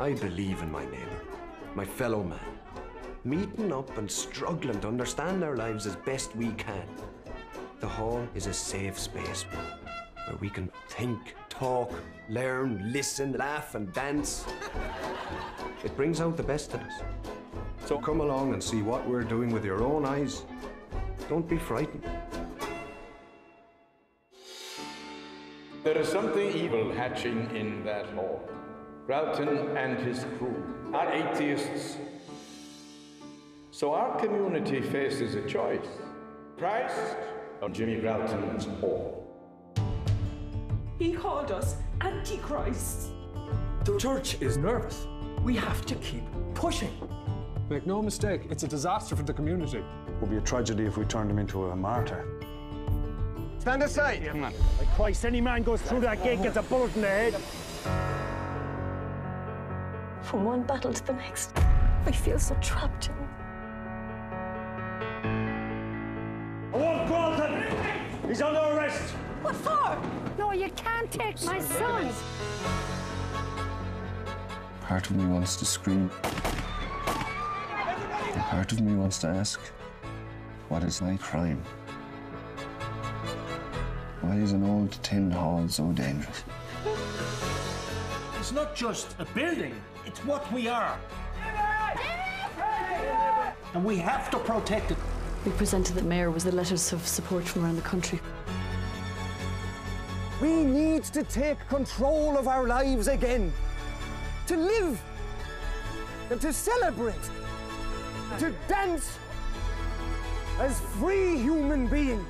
I believe in my neighbour, my fellow man, meeting up and struggling to understand our lives as best we can. The hall is a safe space where we can think, talk, learn, listen, laugh and dance. It brings out the best in us. So come along and see what we're doing with your own eyes. Don't be frightened. There is something evil hatching in that hall. Gralton and his crew are atheists. So our community faces a choice. Christ or Jimmy Gralton's hall. He called us Antichrists. The church is nervous. We have to keep pushing. Make no mistake, it's a disaster for the community. It would be a tragedy if we turned him into a martyr. Stand aside. Come on. By Christ, any man goes through that gate gets a bullet in the head. From one battle to the next, I feel so trapped in. I want Gralton! He's under arrest! What for? No, you can't take my son! Part of me wants to scream. Part of me wants to ask, what is my crime? Why is an old tin hall so dangerous? It's not just a building, it's what we are. And we have to protect it. We presented the mayor with the letters of support from around the country. We need to take control of our lives again. To live and to celebrate, to dance as free human beings.